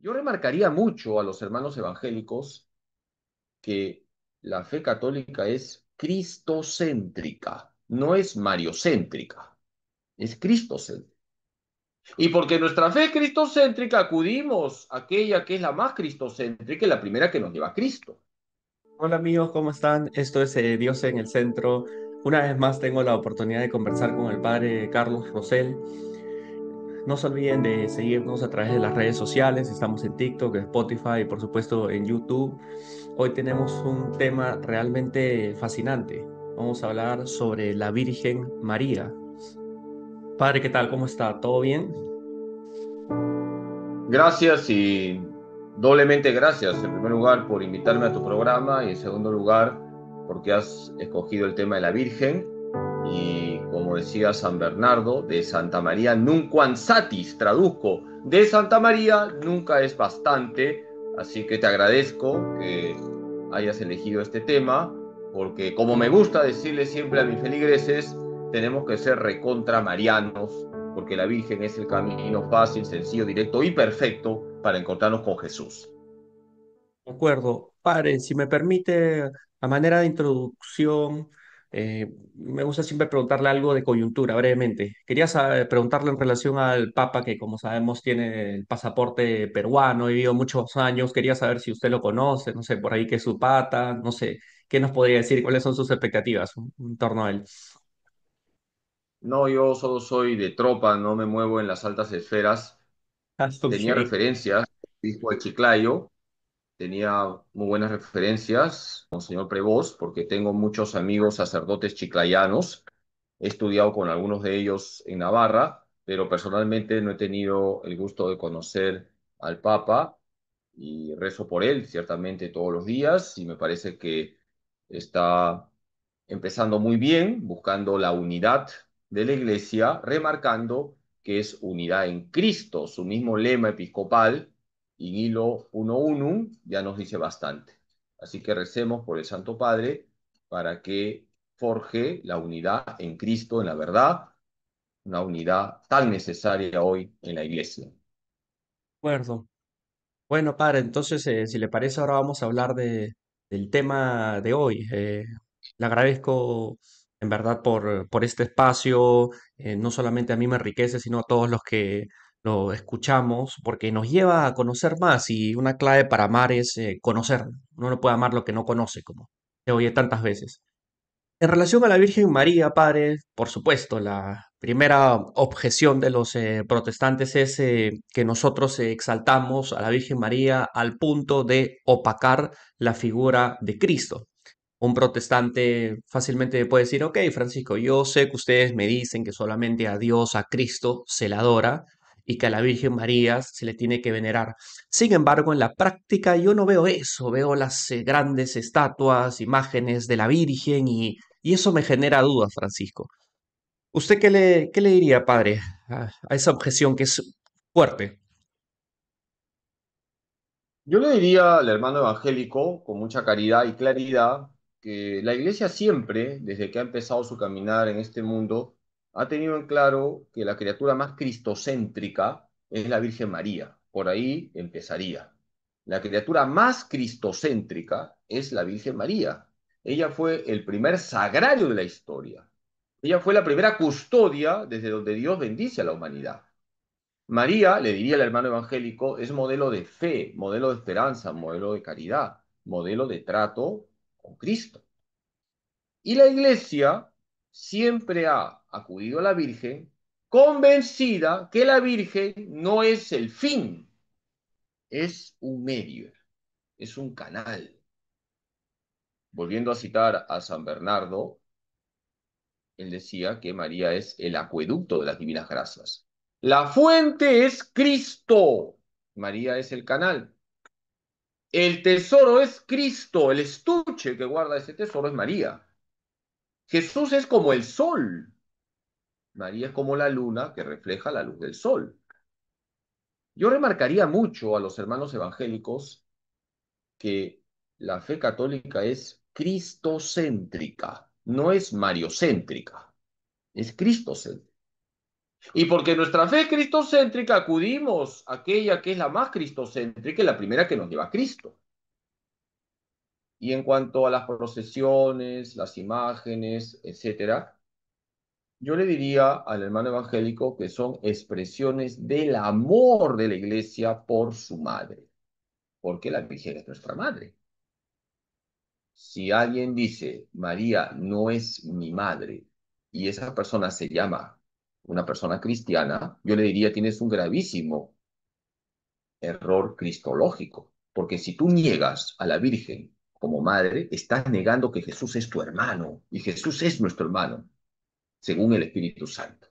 Yo remarcaría mucho a los hermanos evangélicos que la fe católica es cristocéntrica, no es mariocéntrica, es cristocéntrica. Y porque nuestra fe es cristocéntrica, acudimos a aquella que es la más cristocéntrica y la primera que nos lleva a Cristo. Hola amigos, ¿cómo están? Esto es Dios en el Centro. Una vez más tengo la oportunidad de conversar con el padre Carlos Rosell. No se olviden de seguirnos a través de las redes sociales. Estamos en TikTok, Spotify y por supuesto en YouTube. Hoy tenemos un tema realmente fascinante. Vamos a hablar sobre la Virgen María. Padre, ¿qué tal? ¿Cómo está? ¿Todo bien? Gracias y doblemente gracias, en primer lugar, por invitarme a tu programa y en segundo lugar, porque has escogido el tema de la Virgen y, como decía San Bernardo, de Santa María nunquam satis, traduzco, de Santa María nunca es bastante, así que te agradezco que hayas elegido este tema, porque como me gusta decirle siempre a mis feligreses, tenemos que ser recontra marianos porque la Virgen es el camino fácil, sencillo, directo y perfecto para encontrarnos con Jesús. De acuerdo. Padre, si me permite, a manera de introducción, me gusta siempre preguntarle algo de coyuntura, brevemente. Quería preguntarle en relación al Papa, que como sabemos tiene el pasaporte peruano, ha vivido muchos años. Quería saber si usted lo conoce, no sé, por ahí que es su pata, no sé, ¿qué nos podría decir? ¿Cuáles son sus expectativas en torno a él? No, yo solo soy de tropa, no me muevo en las altas esferas. Ah, Tenía ok. referencias, dijo el Chiclayo, tenía muy buenas referencias, Monseñor Prevost, porque tengo muchos amigos sacerdotes chiclayanos. He estudiado con algunos de ellos en Navarra, pero personalmente no he tenido el gusto de conocer al Papa y rezo por él, ciertamente todos los días, y me parece que está empezando muy bien, buscando la unidad de la Iglesia, remarcando que es unidad en Cristo. Su mismo lema episcopal, in illo uno unum, ya nos dice bastante. Así que recemos por el Santo Padre para que forje la unidad en Cristo, en la verdad, una unidad tan necesaria hoy en la Iglesia. Acuerdo. Bueno, padre, entonces, si le parece, ahora vamos a hablar del tema de hoy. Le agradezco en verdad por este espacio. No solamente a mí me enriquece, sino a todos los que lo escuchamos, porque nos lleva a conocer más y una clave para amar es conocer. Uno no puede amar lo que no conoce, como se oye tantas veces. En relación a la Virgen María, padre, por supuesto, la primera objeción de los protestantes es que nosotros exaltamos a la Virgen María al punto de opacar la figura de Cristo. Un protestante fácilmente puede decir, ok, Francisco, yo sé que ustedes me dicen que solamente a Dios, a Cristo, se le adora y que a la Virgen María se le tiene que venerar. Sin embargo, en la práctica yo no veo eso, veo las grandes estatuas, imágenes de la Virgen y eso me genera dudas, Francisco. ¿Usted qué le diría, padre, a esa objeción que es fuerte? Yo le diría al hermano evangélico, con mucha caridad y claridad, que la Iglesia siempre, desde que ha empezado su caminar en este mundo, ha tenido en claro que la criatura más cristocéntrica es la Virgen María. Por ahí empezaría. La criatura más cristocéntrica es la Virgen María. Ella fue el primer sagrario de la historia. Ella fue la primera custodia desde donde Dios bendice a la humanidad. María, le diría el hermano evangélico, es modelo de fe, modelo de esperanza, modelo de caridad, modelo de trato con Cristo. Y la iglesia siempre ha acudido a la Virgen convencida que la Virgen no es el fin, es un medio, es un canal. Volviendo a citar a San Bernardo, él decía que María es el acueducto de las divinas gracias. La fuente es Cristo, María es el canal. El tesoro es Cristo, el estuche que guarda ese tesoro es María. Jesús es como el sol, María es como la luna que refleja la luz del sol. Yo remarcaría mucho a los hermanos evangélicos que la fe católica es cristocéntrica, no es mariocéntrica, es cristocéntrica. Y porque nuestra fe es cristocéntrica, acudimos a aquella que es la más cristocéntrica y la primera que nos lleva a Cristo. Y en cuanto a las procesiones, las imágenes, etcétera, yo le diría al hermano evangélico que son expresiones del amor de la iglesia por su madre, porque la Virgen es nuestra madre. Si alguien dice, María no es mi madre, y esa persona se llama una persona cristiana, yo le diría, tienes un gravísimo error cristológico, porque si tú niegas a la Virgen como madre, estás negando que Jesús es tu hermano, y Jesús es nuestro hermano, según el Espíritu Santo.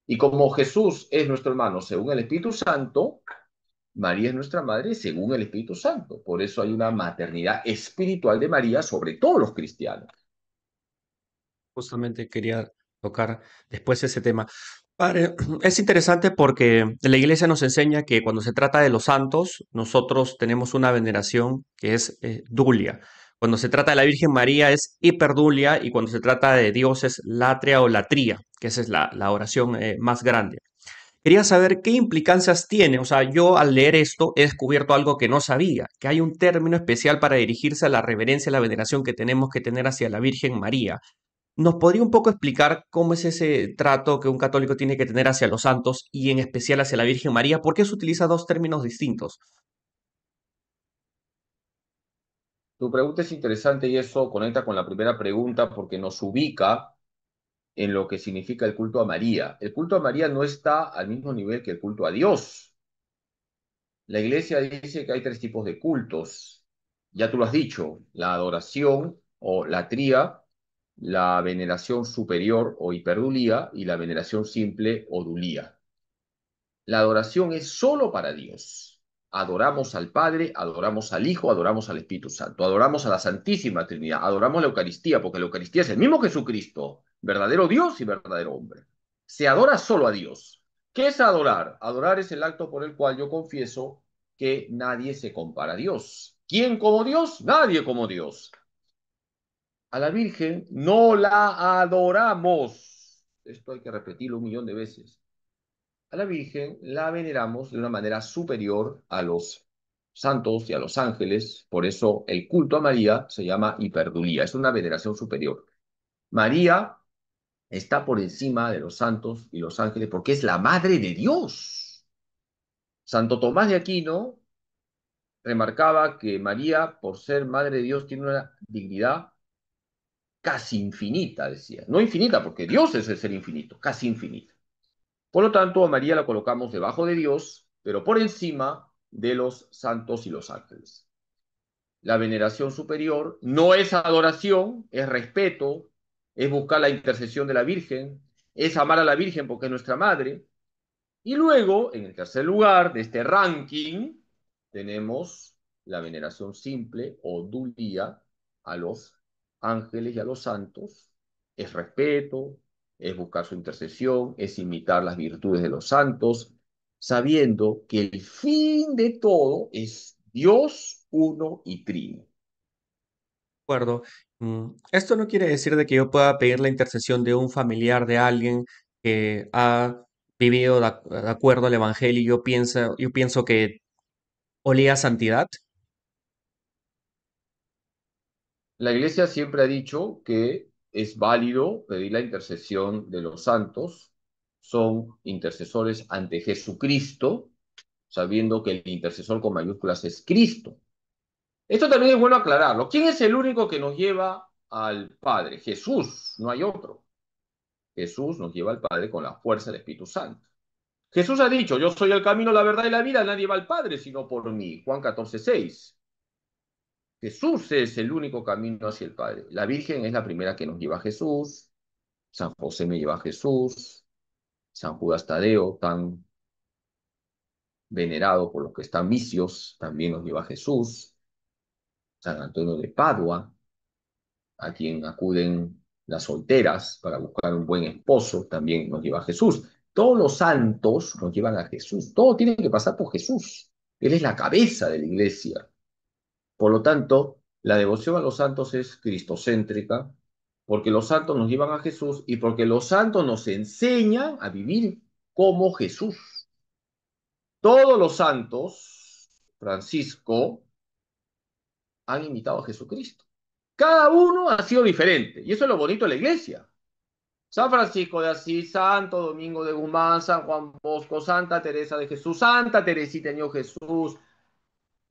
Y como Jesús es nuestro hermano según el Espíritu Santo, María es nuestra madre según el Espíritu Santo. Por eso hay una maternidad espiritual de María sobre todos los cristianos. Justamente quería tocar después ese tema. Padre, es interesante porque la iglesia nos enseña que cuando se trata de los santos, nosotros tenemos una veneración que es dulia. Cuando se trata de la Virgen María es hiperdulia y cuando se trata de Dios es latria o latría, que esa es la oración más grande. Quería saber qué implicancias tiene. O sea, yo al leer esto he descubierto algo que no sabía, que hay un término especial para dirigirse a la reverencia y la veneración que tenemos que tener hacia la Virgen María. ¿Nos podría un poco explicar cómo es ese trato que un católico tiene que tener hacia los santos y en especial hacia la Virgen María? ¿Por qué se utiliza dos términos distintos? Tu pregunta es interesante y eso conecta con la primera pregunta porque nos ubica en lo que significa el culto a María. El culto a María no está al mismo nivel que el culto a Dios. La iglesia dice que hay tres tipos de cultos. Ya tú lo has dicho, la adoración o la tría, la veneración superior o hiperdulía y la veneración simple o dulía. La adoración es solo para Dios. Adoramos al Padre, adoramos al Hijo, adoramos al Espíritu Santo, adoramos a la Santísima Trinidad, adoramos la Eucaristía, porque la Eucaristía es el mismo Jesucristo, verdadero Dios y verdadero hombre. Se adora solo a Dios. ¿Qué es adorar? Adorar es el acto por el cual yo confieso que nadie se compara a Dios. ¿Quién como Dios? Nadie como Dios. A la Virgen no la adoramos. Esto hay que repetirlo 1 millón de veces. A la Virgen la veneramos de una manera superior a los santos y a los ángeles, por eso el culto a María se llama hiperdulía, es una veneración superior. María está por encima de los santos y los ángeles porque es la madre de Dios. Santo Tomás de Aquino remarcaba que María, por ser madre de Dios, tiene una dignidad casi infinita, decía. No infinita, porque Dios es el ser infinito, casi infinita. Por lo tanto, a María la colocamos debajo de Dios, pero por encima de los santos y los ángeles. La veneración superior no es adoración, es respeto, es buscar la intercesión de la Virgen, es amar a la Virgen porque es nuestra madre. Y luego, en el tercer lugar de este ranking, tenemos la veneración simple o dulía a los ángeles y a los santos. Es respeto, es buscar su intercesión, es imitar las virtudes de los santos, sabiendo que el fin de todo es Dios uno y trino. De acuerdo. Esto no quiere decir de que yo pueda pedir la intercesión de un familiar de alguien que ha vivido de acuerdo al Evangelio y yo pienso que olía a santidad. La Iglesia siempre ha dicho que es válido pedir la intercesión de los santos, son intercesores ante Jesucristo, sabiendo que el intercesor con mayúsculas es Cristo. Esto también es bueno aclararlo. ¿Quién es el único que nos lleva al Padre? Jesús, no hay otro. Jesús nos lleva al Padre con la fuerza del Espíritu Santo. Jesús ha dicho, yo soy el camino, la verdad y la vida, nadie va al Padre sino por mí. Juan 14:6. Jesús es el único camino hacia el Padre. La Virgen es la primera que nos lleva a Jesús. San José me lleva a Jesús. San Judas Tadeo, tan venerado por los que están vicios, también nos lleva a Jesús. San Antonio de Padua, a quien acuden las solteras para buscar un buen esposo, también nos lleva a Jesús. Todos los santos nos llevan a Jesús. Todo tiene que pasar por Jesús. Él es la cabeza de la iglesia. Por lo tanto, la devoción a los santos es cristocéntrica, porque los santos nos llevan a Jesús y porque los santos nos enseñan a vivir. como Jesús. Todos los santos, Francisco, han imitado a Jesucristo. Cada uno ha sido diferente. Y eso es lo bonito de la iglesia. San Francisco de Asís, Santo Domingo de Guzmán, San Juan Bosco, Santa Teresa de Jesús, Santa Teresita de Niño Jesús.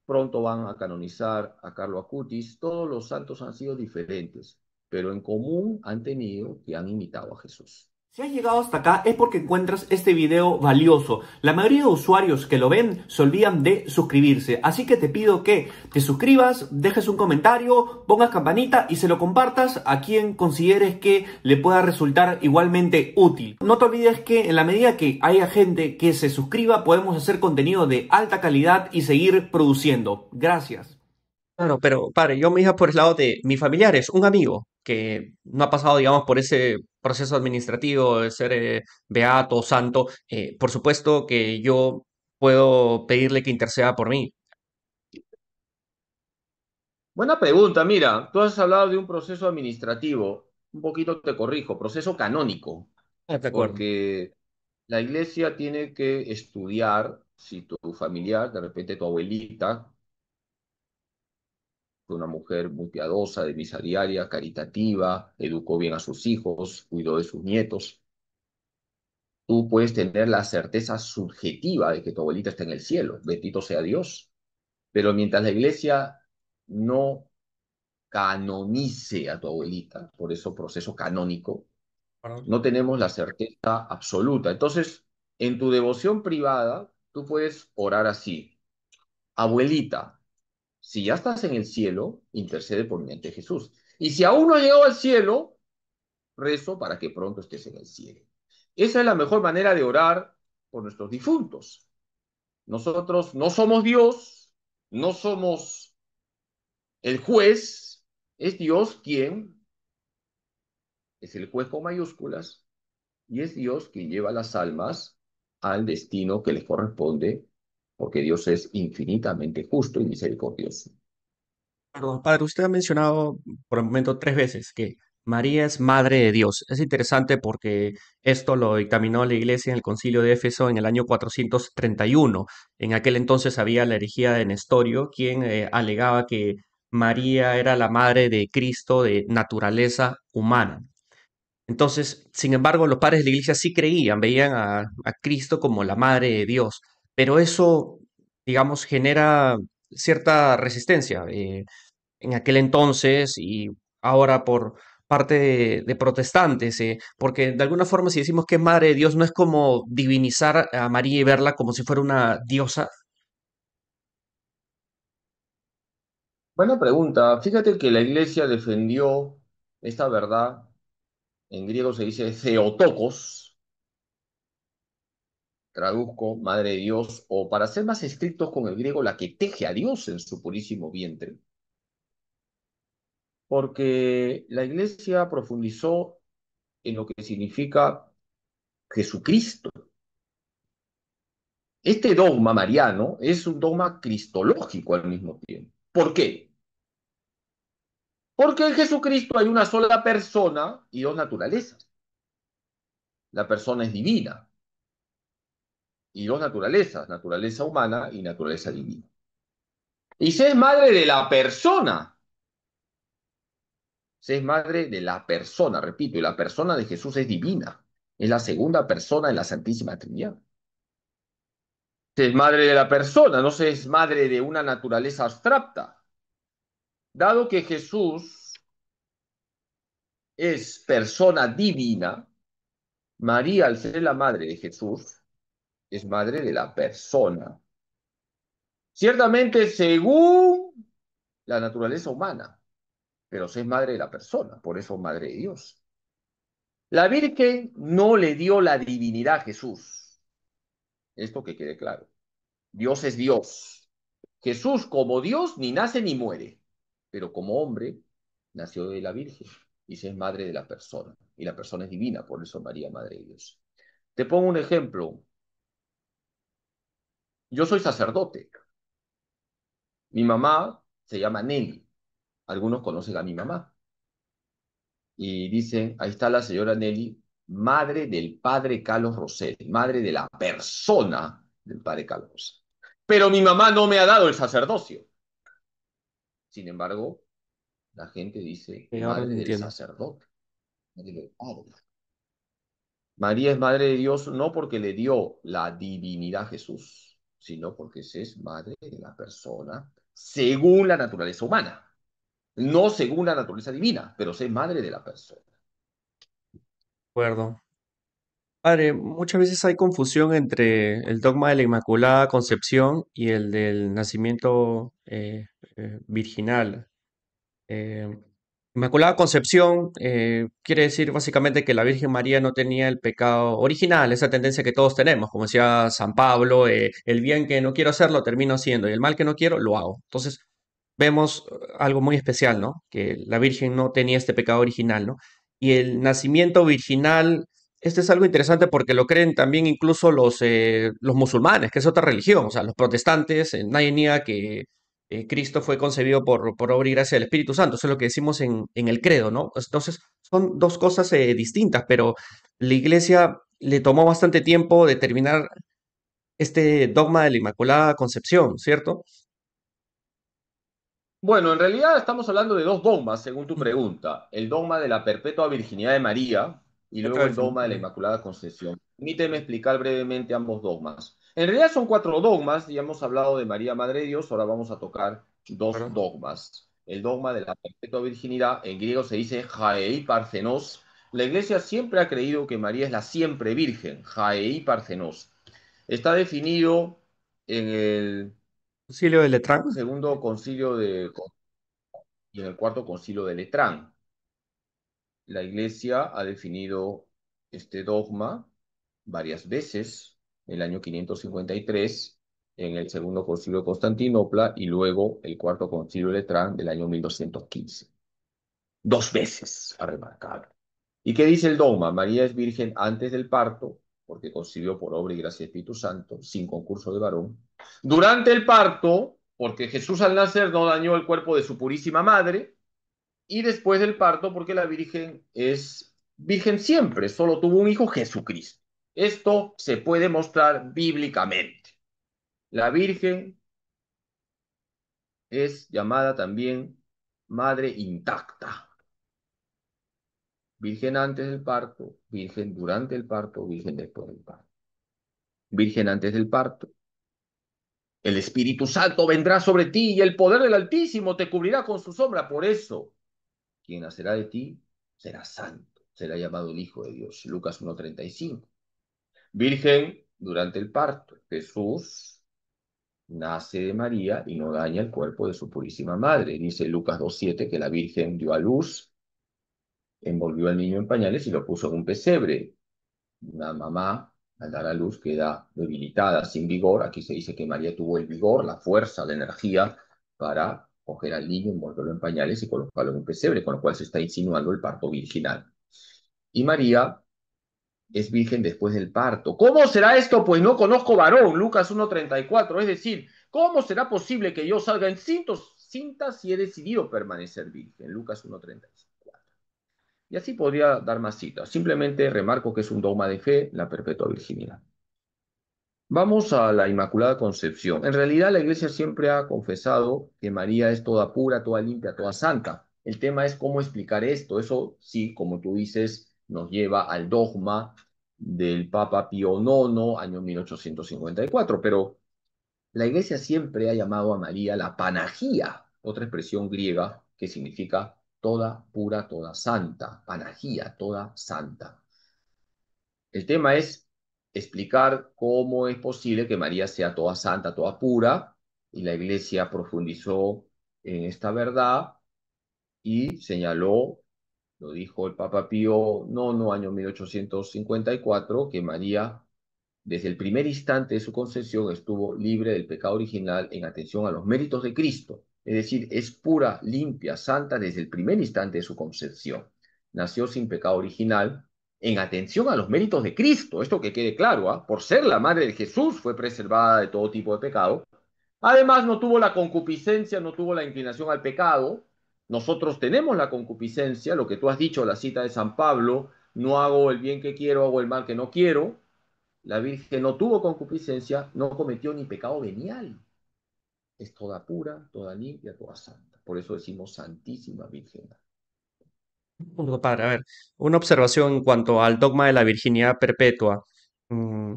Pronto van a canonizar a Carlo Acutis. Todos los santos han sido diferentes, pero en común han tenido que han imitado a Jesús. Si has llegado hasta acá es porque encuentras este video valioso. La mayoría de usuarios que lo ven se olvidan de suscribirse. Así que te pido que te suscribas, dejes un comentario, pongas campanita y se lo compartas a quien consideres que le pueda resultar igualmente útil. No te olvides que en la medida que haya gente que se suscriba, podemos hacer contenido de alta calidad y seguir produciendo. Gracias. Claro, pero padre, yo me iba por el lado de mis familiares, un amigo que no ha pasado, digamos, por ese proceso administrativo de ser beato o santo. Por supuesto que yo puedo pedirle que interceda por mí. Buena pregunta, mira, tú has hablado de un proceso administrativo, un poquito te corrijo, proceso canónico, Ah, de acuerdo. porque la iglesia tiene que estudiar si tu familiar, de repente tu abuelita, fue una mujer muy piadosa, de misa diaria, caritativa, educó bien a sus hijos, cuidó de sus nietos. Tú puedes tener la certeza subjetiva de que tu abuelita está en el cielo, bendito sea Dios. Pero mientras la iglesia no canonice a tu abuelita, por eso proceso canónico, Perdón. no tenemos la certeza absoluta. Entonces, en tu devoción privada, tú puedes orar así: abuelita, si ya estás en el cielo, intercede por mí ante Jesús. Y si aún no has llegado al cielo, rezo para que pronto estés en el cielo. Esa es la mejor manera de orar por nuestros difuntos. Nosotros no somos Dios, no somos el juez, es Dios quien es el juez con mayúsculas y es Dios quien lleva las almas al destino que les corresponde, porque Dios es infinitamente justo y misericordioso. Perdón, padre, usted ha mencionado por el momento 3 veces que María es Madre de Dios. Es interesante porque esto lo dictaminó la Iglesia en el Concilio de Éfeso en el año 431. En aquel entonces había la herejía de Nestorio, quien alegaba que María era la madre de Cristo de naturaleza humana. Entonces, sin embargo, los padres de la iglesia sí creían, veían a Cristo como la madre de Dios, pero eso, digamos, genera cierta resistencia en aquel entonces y ahora por parte de protestantes, porque de alguna forma si decimos que es madre de Dios, no es como divinizar a María y verla como si fuera una diosa. Buena pregunta. Fíjate que la iglesia defendió esta verdad, en griego se dice Theotokos, traduzco Madre de Dios, o para ser más estrictos con el griego, la que teje a Dios en su purísimo vientre, porque la iglesia profundizó en lo que significa Jesucristo. Este dogma mariano es un dogma cristológico al mismo tiempo. ¿Por qué? Porque en Jesucristo hay una sola persona y dos naturalezas. La persona es divina y dos naturalezas, naturaleza humana y naturaleza divina. Y se es madre de la persona, se es madre de la persona, repito, y la persona de Jesús es divina. Es la segunda persona en la Santísima Trinidad. Se es madre de la persona, no se es madre de una naturaleza abstracta. Dado que Jesús es persona divina, María, al ser la madre de Jesús, es madre de la persona. Ciertamente según la naturaleza humana, pero es madre de la persona, por eso madre de Dios. La Virgen no le dio la divinidad a Jesús. Esto que quede claro. Dios es Dios. Jesús como Dios ni nace ni muere, pero como hombre nació de la Virgen y se es madre de la persona. Y la persona es divina, por eso María, madre de Dios. Te pongo un ejemplo. Yo soy sacerdote. Mi mamá se llama Nelly. Algunos conocen a mi mamá y dicen, ahí está la señora Nelly. madre del padre Carlos Rosell, madre de la persona del padre Carlos Rosell. Pero mi mamá no me ha dado el sacerdocio. Sin embargo, la gente dice Ahora madre lo del entiendo. sacerdote, madre del padre. María es madre de Dios no porque le dio la divinidad a Jesús, sino porque se es madre de la persona según la naturaleza humana, no según la naturaleza divina, pero se es madre de la persona. De acuerdo. Padre, muchas veces hay confusión entre el dogma de la Inmaculada Concepción y el del nacimiento virginal. Eh, Inmaculada Concepción quiere decir básicamente que la Virgen María no tenía el pecado original, esa tendencia que todos tenemos, como decía San Pablo, el bien que no quiero hacer lo termino haciendo y el mal que no quiero lo hago. Entonces vemos algo muy especial, ¿no? Que la Virgen no tenía este pecado original, ¿no? Y el nacimiento virginal, este es algo interesante porque lo creen también incluso los musulmanes, que es otra religión, o sea, los protestantes, nadie niega que Cristo fue concebido por obra y gracia del Espíritu Santo. Eso es lo que decimos en el credo, ¿no? Entonces, son dos cosas distintas, pero la Iglesia le tomó bastante tiempo determinar este dogma de la Inmaculada Concepción, ¿cierto? Bueno, en realidad estamos hablando de dos dogmas, según tu pregunta. El dogma de la perpetua virginidad de María y luego el dogma de la Inmaculada Concepción. Permíteme explicar brevemente ambos dogmas. En realidad son cuatro dogmas, ya hemos hablado de María, Madre de Dios, ahora vamos a tocar dos ¿Verdad? dogmas. El dogma de la perpetua virginidad, en griego se dice Jaei Parthenos. La Iglesia siempre ha creído que María es la siempre virgen, Jaei Parthenos. Está definido en el Concilio de Letrán. segundo concilio y en el cuarto concilio de Letrán. La Iglesia ha definido este dogma varias veces, en el año 553, en el segundo concilio de Constantinopla y luego el cuarto concilio de Letrán del año 1215. Dos veces, a remarcar. ¿Y qué dice el dogma? María es virgen antes del parto, porque concibió por obra y gracia del Espíritu Santo, sin concurso de varón. Durante el parto, porque Jesús al nacer no dañó el cuerpo de su purísima madre, y después del parto, porque la Virgen es virgen siempre, solo tuvo un hijo, Jesucristo. Esto se puede mostrar bíblicamente. La Virgen es llamada también madre intacta. Virgen antes del parto, virgen durante el parto, virgen después del parto. Virgen antes del parto. El Espíritu Santo vendrá sobre ti y el poder del Altísimo te cubrirá con su sombra. Por eso, quien nacerá de ti será santo, será llamado el Hijo de Dios. Lucas 1:35. Virgen durante el parto. Jesús nace de María y no daña el cuerpo de su purísima madre. Dice Lucas 2:7 que la Virgen dio a luz, envolvió al niño en pañales y lo puso en un pesebre. Una mamá, al dar a luz, queda debilitada, sin vigor. Aquí se dice que María tuvo el vigor, la fuerza, la energía para coger al niño, envolverlo en pañales y colocarlo en un pesebre, con lo cual se está insinuando el parto virginal. Y María es virgen después del parto. ¿Cómo será esto? Pues no conozco varón, Lucas 1:34. Es decir, ¿cómo será posible que yo salga en cintas si he decidido permanecer virgen? Lucas 1:34. Y así podría dar más citas. Simplemente remarco que es un dogma de fe, la perpetua virginidad. Vamos a la Inmaculada Concepción. En realidad la Iglesia siempre ha confesado que María es toda pura, toda limpia, toda santa. El tema es cómo explicar esto. Eso sí, como tú dices, nos lleva al dogma del Papa Pío IX, año 1854. Pero la Iglesia siempre ha llamado a María la Panagía, otra expresión griega que significa toda pura, toda santa. Panagía, toda santa. El tema es explicar cómo es posible que María sea toda santa, toda pura, y la Iglesia profundizó en esta verdad y señaló, lo dijo el Papa Pío IX, año 1854, que María, desde el primer instante de su concepción, estuvo libre del pecado original en atención a los méritos de Cristo. Es decir, es pura, limpia, santa desde el primer instante de su concepción. Nació sin pecado original en atención a los méritos de Cristo. Esto que quede claro, ¿ah? Por ser la madre de Jesús, fue preservada de todo tipo de pecado. Además, no tuvo la concupiscencia, no tuvo la inclinación al pecado. Nosotros tenemos la concupiscencia, lo que tú has dicho, la cita de San Pablo, no hago el bien que quiero, hago el mal que no quiero. La Virgen no tuvo concupiscencia, no cometió ni pecado venial. Es toda pura, toda limpia, toda santa. Por eso decimos Santísima Virgen. Punto, padre. A ver, una observación en cuanto al dogma de la virginidad perpetua. Mm,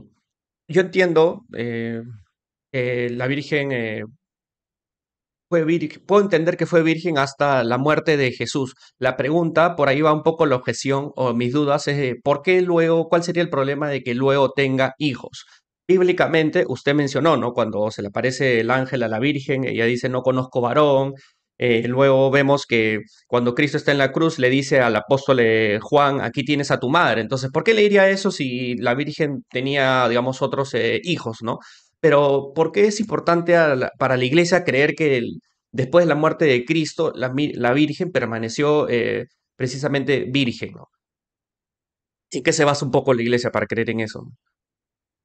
yo entiendo que la Virgen fue virgen, puedo entender que fue virgen hasta la muerte de Jesús. La pregunta, por ahí va un poco la objeción o mis dudas, es ¿por qué luego, cuál sería el problema de que luego tenga hijos? Bíblicamente, usted mencionó, ¿no? Cuando se le aparece el ángel a la Virgen, ella dice, no conozco varón. Luego vemos que cuando Cristo está en la cruz, le dice al apóstol Juan, aquí tienes a tu madre. Entonces, ¿por qué le diría eso si la Virgen tenía, digamos, otros hijos, ¿no? Pero ¿por qué es importante para la iglesia creer que después de la muerte de Cristo la Virgen permaneció precisamente virgen, ¿no? ¿Y qué se basa un poco la iglesia para creer en eso?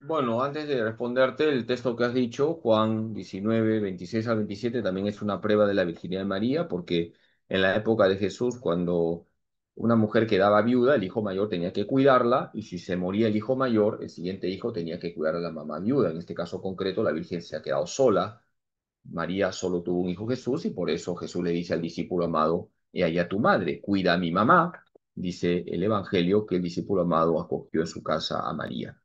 Bueno, antes de responderte, el texto que has dicho, Juan 19, 26 al 27, también es una prueba de la virginidad de María, porque en la época de Jesús, cuando una mujer quedaba viuda, el hijo mayor tenía que cuidarla, y si se moría el hijo mayor, el siguiente hijo tenía que cuidar a la mamá viuda. En este caso concreto, la Virgen se ha quedado sola. María solo tuvo un hijo Jesús, y por eso Jesús le dice al discípulo amado, he ahí a tu madre, cuida a mi mamá. Dice el Evangelio que el discípulo amado acogió en su casa a María.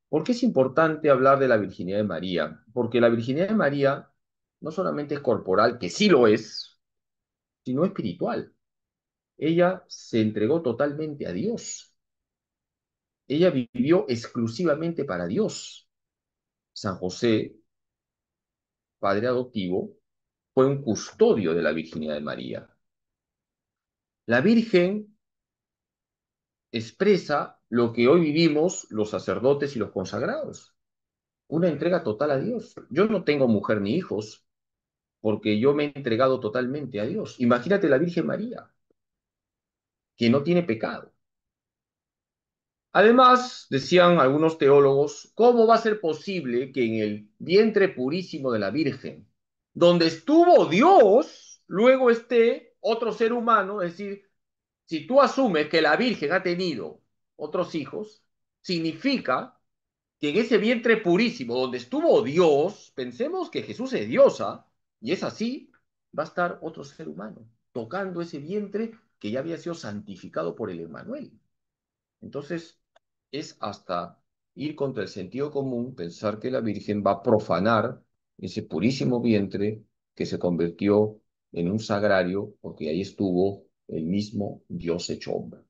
¿Por qué es importante hablar de la virginidad de María? Porque la virginidad de María no solamente es corporal, que sí lo es, sino espiritual. Ella se entregó totalmente a Dios. Ella vivió exclusivamente para Dios. San José, padre adoptivo, fue un custodio de la virginidad de María. La Virgen expresa lo que hoy vivimos los sacerdotes y los consagrados, una entrega total a Dios. Yo no tengo mujer ni hijos, porque yo me he entregado totalmente a Dios. Imagínate la Virgen María, que no tiene pecado. Además, decían algunos teólogos, ¿cómo va a ser posible que en el vientre purísimo de la Virgen, donde estuvo Dios, luego esté otro ser humano? Es decir, si tú asumes que la Virgen ha tenido otros hijos, significa que en ese vientre purísimo, donde estuvo Dios, pensemos que Jesús es diosa, y es así, va a estar otro ser humano, tocando ese vientre que ya había sido santificado por el Emmanuel. Entonces, es hasta ir contra el sentido común pensar que la Virgen va a profanar ese purísimo vientre que se convirtió en un sagrario, porque ahí estuvo el mismo Dios hecho hombre.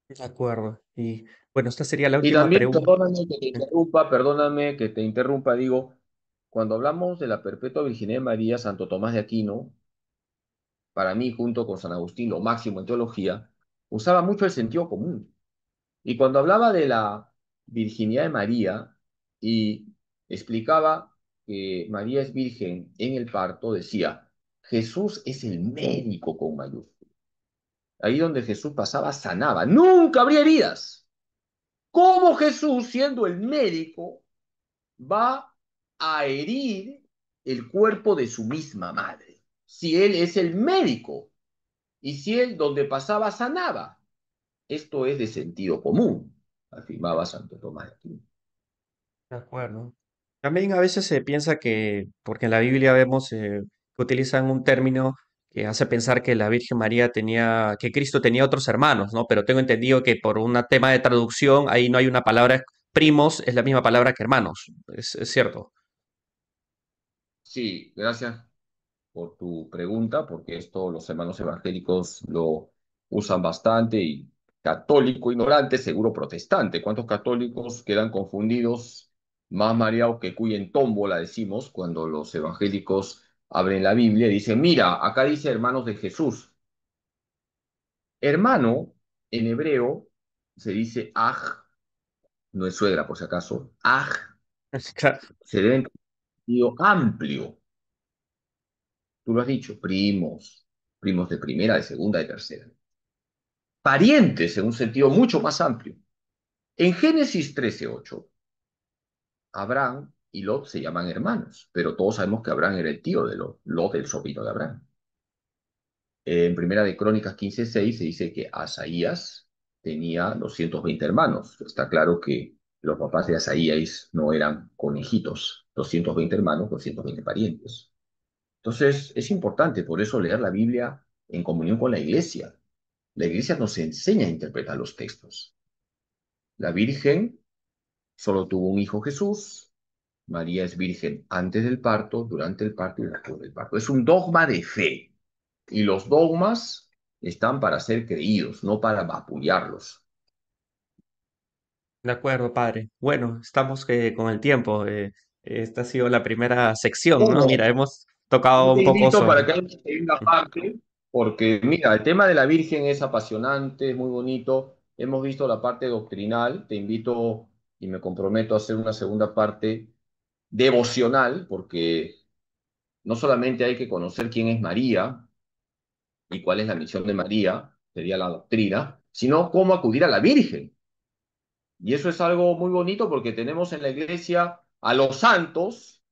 De acuerdo. Y bueno, esta sería la Y última también, pregunta. perdóname que te interrumpa, digo, cuando hablamos de la perpetua virginidad de María, Santo Tomás de Aquino, para mí, junto con San Agustín, lo máximo en teología, usaba mucho el sentido común. Y cuando hablaba de la virginidad de María y explicaba que María es virgen en el parto, decía, Jesús es el médico con mayúsculas. Ahí donde Jesús pasaba, sanaba. Nunca habría heridas. ¿Cómo Jesús, siendo el médico, va a herir el cuerpo de su misma madre? Si él es el médico y si él donde pasaba sanaba. Esto es de sentido común, afirmaba Santo Tomás de Aquino. De acuerdo. También a veces se piensa que, porque en la Biblia vemos que utilizan un término que hace pensar que la Virgen María tenía, que Cristo tenía otros hermanos, ¿no? Pero tengo entendido que por un tema de traducción, ahí no hay una palabra, primos es la misma palabra que hermanos. Es cierto. Sí, gracias por tu pregunta, porque esto los hermanos evangélicos lo usan bastante y católico ignorante, seguro protestante. ¿Cuántos católicos quedan confundidos, más mareados que cuy en tómbola, decimos, cuando los evangélicos abren la Biblia y dicen, mira, acá dice hermanos de Jesús. Hermano, en hebreo, se dice aj, no es suegra por si acaso, aj, Claro. se debe en sentido amplio. Tú lo has dicho, primos, primos de primera, de segunda, de tercera. Parientes en un sentido mucho más amplio. En Génesis 13:8, Abraham y Lot se llaman hermanos, pero todos sabemos que Abraham era el tío de Lot, Lot el sobrino de Abraham. En Primera de Crónicas 15:6 se dice que Asaías tenía 220 hermanos. Está claro que los papás de Asaías no eran conejitos, 220 hermanos, 220 parientes. Entonces, es importante por eso leer la Biblia en comunión con la iglesia. La iglesia nos enseña a interpretar los textos. La Virgen solo tuvo un hijo, Jesús. María es virgen antes del parto, durante el parto y después del parto. Es un dogma de fe. Y los dogmas están para ser creídos, no para vapulearlos. De acuerdo, padre. Bueno, estamos con el tiempo. Esta ha sido la primera sección, ¿no? Bueno, Mira, hemos yo tocado te un poco invito para sobre... que haya una segunda parte, porque mira, el tema de la Virgen es apasionante, es muy bonito. Hemos visto la parte doctrinal. Te invito y me comprometo a hacer una segunda parte devocional, porque no solamente hay que conocer quién es María y cuál es la misión de María, sería la doctrina, sino cómo acudir a la Virgen. Y eso es algo muy bonito porque tenemos en la iglesia a los santos,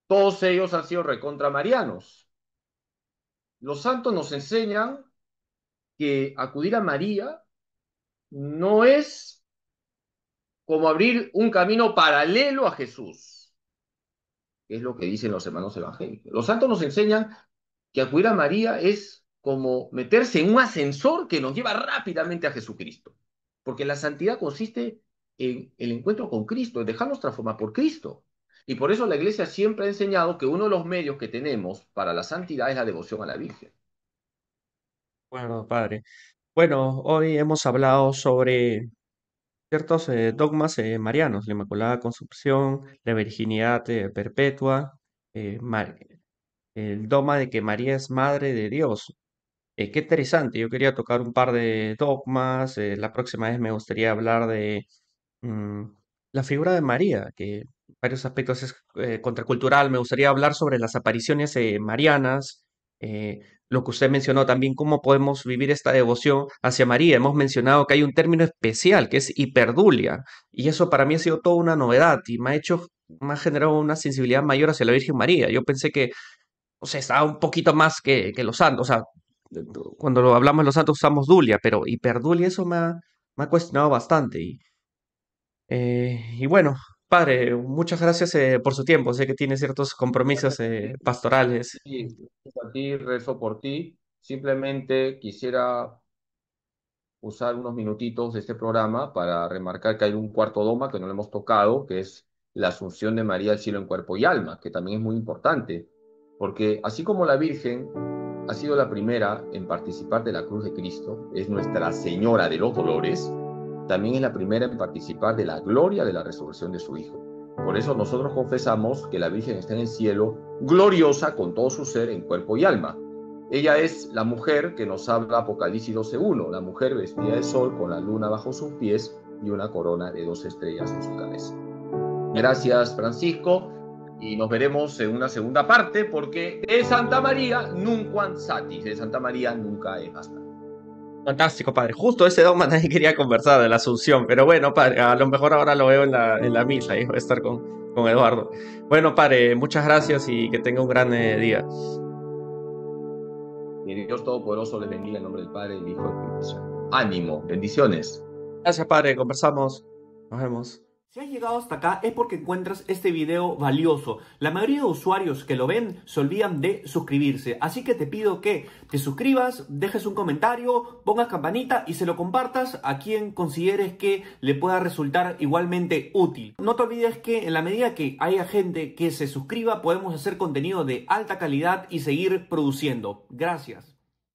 todos ellos han sido recontramarianos. Los santos nos enseñan que acudir a María no es como abrir un camino paralelo a Jesús, que es lo que dicen los hermanos evangélicos. Los santos nos enseñan que acudir a María es como meterse en un ascensor que nos lleva rápidamente a Jesucristo. Porque la santidad consiste en el encuentro con Cristo, en dejarnos transformar por Cristo. Y por eso la iglesia siempre ha enseñado que uno de los medios que tenemos para la santidad es la devoción a la Virgen. Bueno, padre. Bueno, hoy hemos hablado sobre ciertos dogmas marianos, la Inmaculada Concepción, la virginidad perpetua, eh, Mar- el dogma de que María es Madre de Dios. Qué interesante, yo quería tocar un par de dogmas, la próxima vez me gustaría hablar de mm, la figura de María, que en varios aspectos es contracultural, me gustaría hablar sobre las apariciones marianas, lo que usted mencionó también, cómo podemos vivir esta devoción hacia María. Hemos mencionado que hay un término especial que es hiperdulia, y eso para mí ha sido toda una novedad y me ha generado una sensibilidad mayor hacia la Virgen María. Yo pensé que o sea, está un poquito más que los santos. O sea, cuando hablamos de los santos usamos Dulia, pero hiperdulia eso me ha cuestionado bastante. Y bueno, padre, muchas gracias por su tiempo. Sé que tiene ciertos compromisos pastorales. Sí, a ti, rezo por ti. Simplemente quisiera usar unos minutitos de este programa para remarcar que hay un cuarto dogma que no lo hemos tocado, que es la asunción de María al cielo en cuerpo y alma, que también es muy importante, porque así como la Virgen ha sido la primera en participar de la cruz de Cristo, es Nuestra Señora de los Dolores, también es la primera en participar de la gloria de la resurrección de su Hijo. Por eso nosotros confesamos que la Virgen está en el cielo, gloriosa con todo su ser en cuerpo y alma. Ella es la mujer que nos habla Apocalipsis 12:1, la mujer vestida de sol con la luna bajo sus pies y una corona de 2 estrellas en su cabeza. Gracias, Francisco, y nos veremos en una segunda parte porque de Santa María nunca satis, de Santa María nunca es basta. Fantástico, padre. Justo ese dogma nadie quería conversar de la Asunción, pero bueno, padre, a lo mejor ahora lo veo en la misa y voy a estar con Eduardo. Bueno, padre, muchas gracias y que tenga un gran día. Que Dios Todopoderoso les bendiga en nombre del Padre, del Hijo y del Espíritu Santo. Ánimo, bendiciones. Gracias, padre, conversamos. Nos vemos. Si has llegado hasta acá es porque encuentras este video valioso. La mayoría de usuarios que lo ven se olvidan de suscribirse. Así que te pido que te suscribas, dejes un comentario, pongas campanita y se lo compartas a quien consideres que le pueda resultar igualmente útil. No te olvides que en la medida que haya gente que se suscriba podemos hacer contenido de alta calidad y seguir produciendo. Gracias.